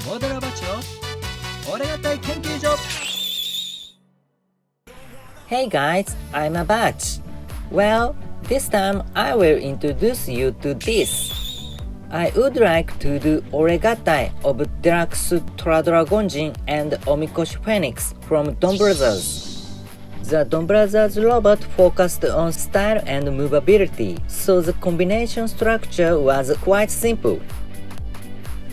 モデルバチの俺が大研究所。 Hey guys, I'm a batch. Well, this time I will introduce you to this. I would like to do ORE-GATTAI of Deluxe Tra Dragon Jin and Omikoshi Phoenix from DonBrothers's. The DonBrothers's robot focused on style and movability, so the combination structure was quite simple.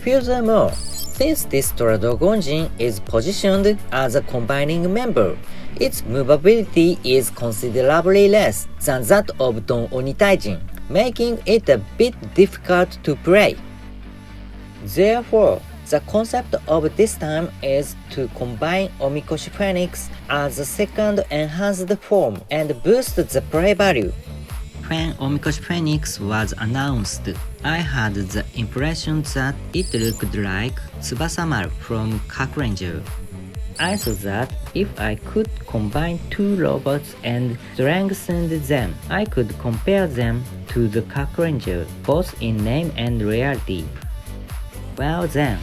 Furthermore, since this Tora Dragon Jin is positioned as a combining member, its movability is considerably less than that of Don Onitaijin, making it a bit difficult to play. Therefore, the concept of this time is to combine Omikoshi Phoenix as a second enhanced form and boost the play value. When Omikoshi Phoenix was announced, I had the impression that it looked like Tsubasamaru from Kakuranger. I thought that if I could combine two robots and strengthen them, I could compare them to the Kakuranger, both in name and reality. Well then,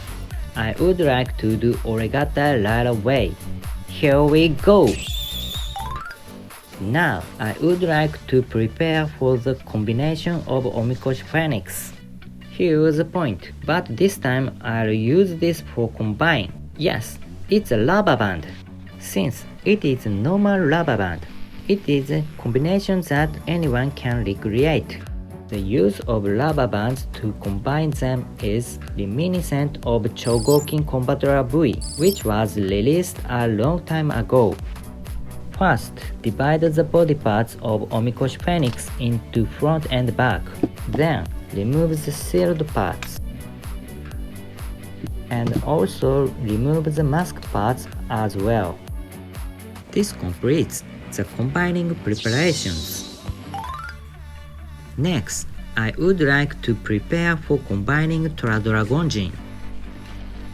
I would like to do ORE-GATTAI right away. Here we go! Now, I would like to prepare for the combination of Omikoshi Phoenix. Here's the point, but this time I'll use this for combine. Yes, it's a rubber band. Since it is a normal rubber band, it is a combination that anyone can recreate. The use of rubber bands to combine them is reminiscent of Chogokin Combator V, which was released a long time ago. First, divide the body parts of Omikoshi Phoenix into front and back. Then, remove the sealed parts. And also remove the masked parts as well. This completes the combining preparations. Next, I would like to prepare for combining Tra Dragon Jin.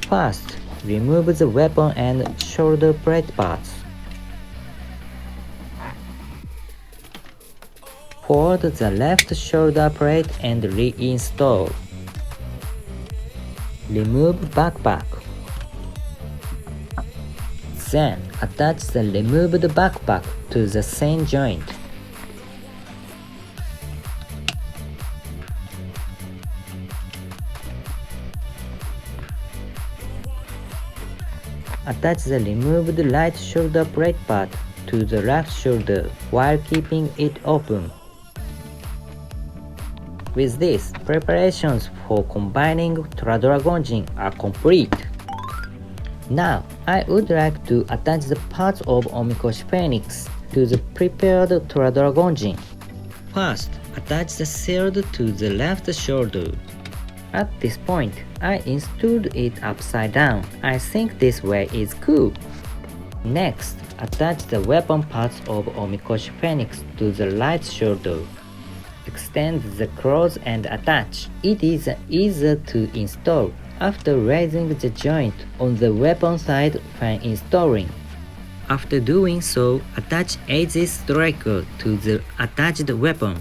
First, remove the weapon and shoulder plate parts. Fold the left shoulder plate and reinstall. Remove backpack. Then attach the removed backpack to the same joint. Attach the removed right shoulder plate part to the left shoulder while keeping it open. With this, preparations for combining Tra Dragon Jin are complete. Now, I would like to attach the parts of Omikoshi Phoenix to the prepared Tra Dragon Jin. First, attach the shield to the left shoulder. At this point, I installed it upside down. I think this way is cool. Next, attach the weapon parts of Omikoshi Phoenix to the right shoulder. Extend the claws and attach. It is easier to install after raising the joint on the weapon side when installing. After doing so, attach Aegis Striker to the attached weapon.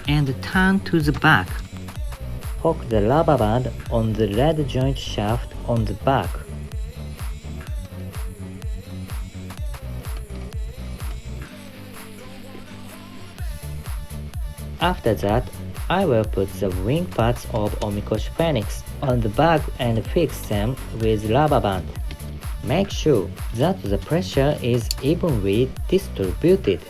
And turn to the back. Hook the rubber band on the red joint shaft on the back. After that, I will put the wing parts of Omikoshi Phoenix on the back and fix them with rubber band. Make sure that the pressure is evenly distributed.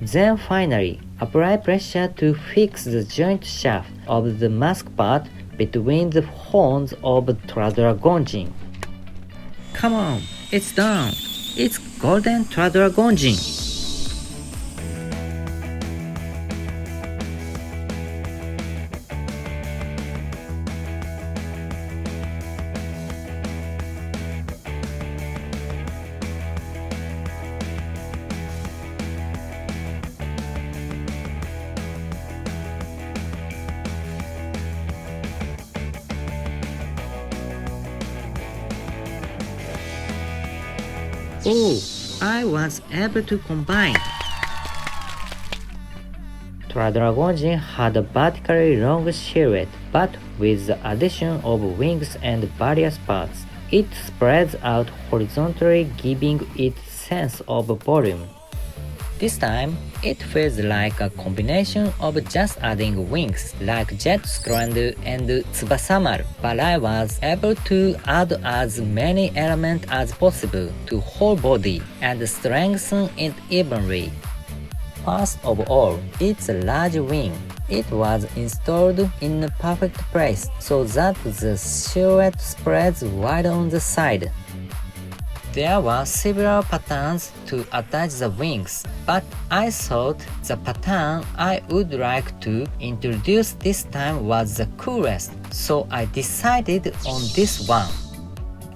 Then finally, apply pressure to fix the joint shaft of the mask part between the horns of Tra Dragon Jin. Come on, it's done! It's Golden-ToraDragonjin! Oh, I was able to combine Tra Dragon Jin had a vertically long silhouette, but with the addition of wings and various parts, it spreads out horizontally, giving it a sense of volume. This time, it feels like a combination of just adding wings like Jet Scrand and Tsubasamaru, but I was able to add as many elements as possible to whole body and strengthen it evenly. First of all, it's a large wing. It was installed in a perfect place so that the silhouette spreads wide on the side. There were several patterns to attach the wings, but I thought the pattern I would like to introduce this time was the coolest, so I decided on this one.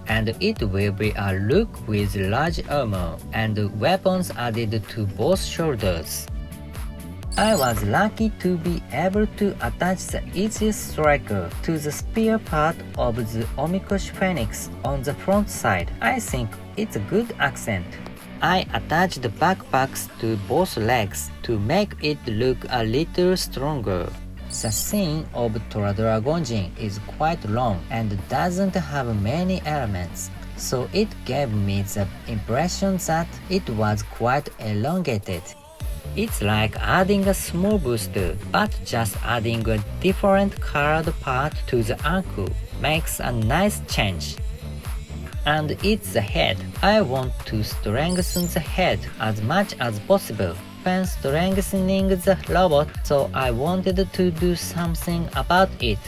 And it will be a look with large armor and weapons added to both shoulders. I was lucky to be able to attach the easiest striker to the spear part of the Omikoshi Phoenix on the front side. I think it's a good accent. I attached the backpacks to both legs to make it look a little stronger. The scene of Tora Dragon Jin is quite long and doesn't have many elements, so it gave me the impression that it was quite elongated. It's like adding a small booster, but just adding a different colored part to the ankle makes a nice change. And it's the head. I want to strengthen the head as much as possible when strengthening the robot, so I wanted to do something about it.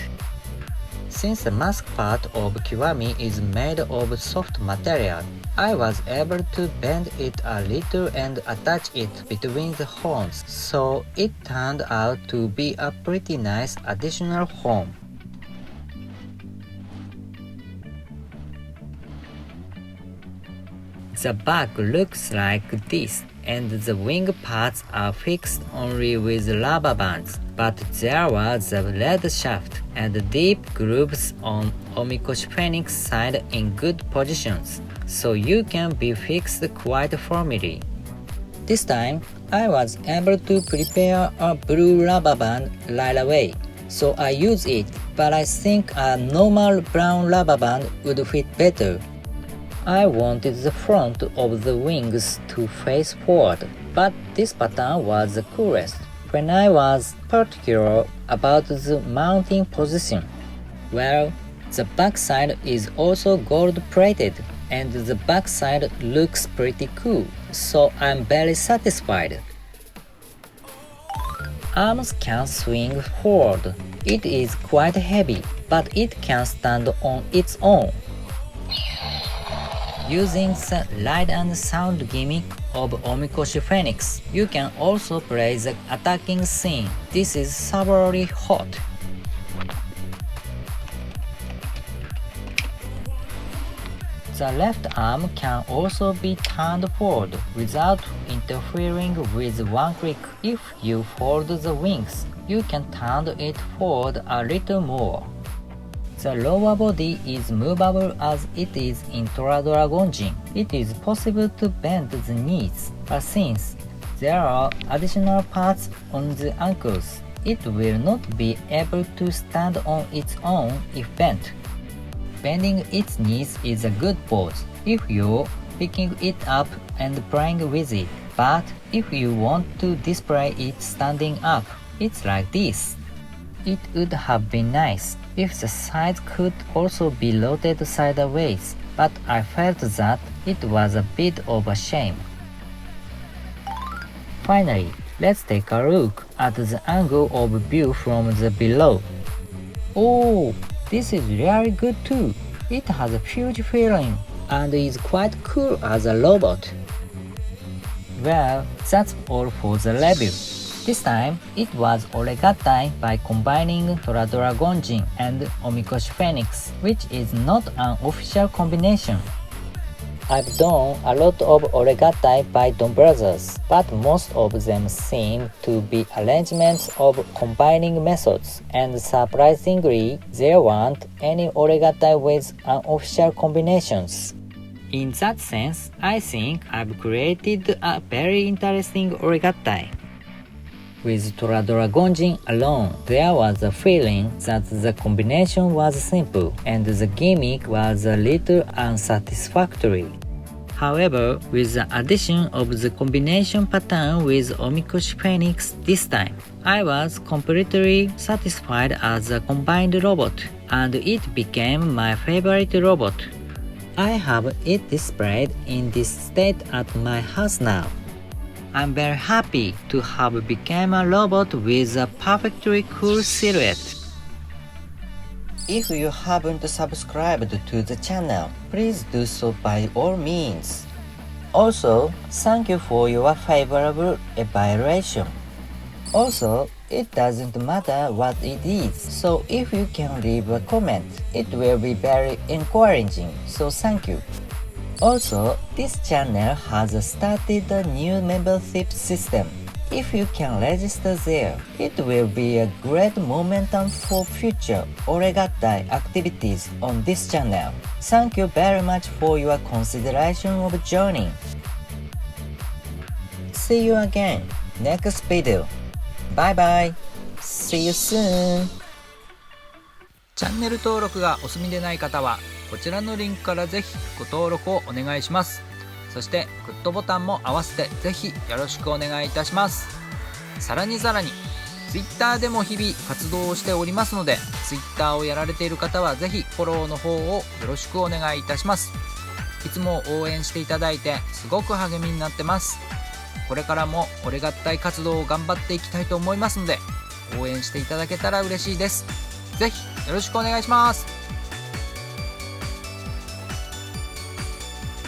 Since the mask part of Kiwami is made of soft material, I was able to bend it a little and attach it between the horns, so it turned out to be a pretty nice additional horn. The back looks like this, and the wing parts are fixed only with rubber bands, but there was a lead shaft and deep grooves on Omikoshi Phoenix side in good positions, so you can be fixed quite firmly. This time, I was able to prepare a blue rubber band right away, so I used it, but I think a normal brown rubber band would fit better. I wanted the front of the wings to face forward, but this pattern was the coolest. When I was particular about the mounting position, well, the backside is also gold-plated, and the backside looks pretty cool, so I'm very satisfied. Arms can swing forward. It is quite heavy, but it can stand on its own. Using the light and sound gimmick of Omikoshi Phoenix, you can also play the attacking scene. This is thoroughly hot. The left arm can also be turned forward without interfering with one click. If you fold the wings, you can turn it forward a little more. The lower body is movable as it is in Tora Dragon Jin. It is possible to bend the knees, but since there are additional parts on the ankles, it will not be able to stand on its own if bent. Bending its knees is a good pose if you're picking it up and playing with it, but if you want to display it standing up, it's like this. It would have been nice if the sides could also be rotated sideways, but I felt that it was a bit of a shame. Finally, let's take a look at the angle of view from the below. Oh, this is really good too. It has a huge feeling and is quite cool as a robot. Well, that's all for the review. This time, it was ORE-GATTAI by combining Tra Dragon Jin and Omikoshi Phoenix, which is not an official combination. I've done a lot of ORE-GATTAI by DonBrothers's, but most of them seem to be arrangements of combining methods, and surprisingly, there weren't any ORE-GATTAI with unofficial combinations. In that sense, I think I've created a very interesting ORE-GATTAI. With Tora Dragon Jin alone, there was a feeling that the combination was simple and the gimmick was a little unsatisfactory. However, with the addition of the combination pattern with Omikoshi Phoenix this time, I was completely satisfied as a combined robot, and it became my favorite robot. I have it displayed in this state at my house now. I'm very happy to have become a robot with a perfectly cool silhouette. If you haven't subscribed to the channel, please do so by all means. Also, thank you for your favorable evaluation. Also, it doesn't matter what it is, so if you can leave a comment, it will be very encouraging, so thank you. Also, this channel has started a new membership system. If you can register there, it will be a great momentum for future ORE-GATTAI activities on this channel. Thank you very much for your consideration of joining. See you again next video. Bye bye. See you soon. チャンネル登録がお済みでない方はこちらのリンクからぜひご登録をお願いします。そしてグッドボタンも合わせてぜひよろしくお願いいたします。さらに Twitter でも日々活動をしておりますので Twitter をやられている方はぜひフォローの方をよろしくお願いいたします。いつも応援していただいてすごく励みになってます。これからもORE合体活動を頑張っていきたいと思いますので応援していただけたら嬉しいです。ぜひよろしくお願いします。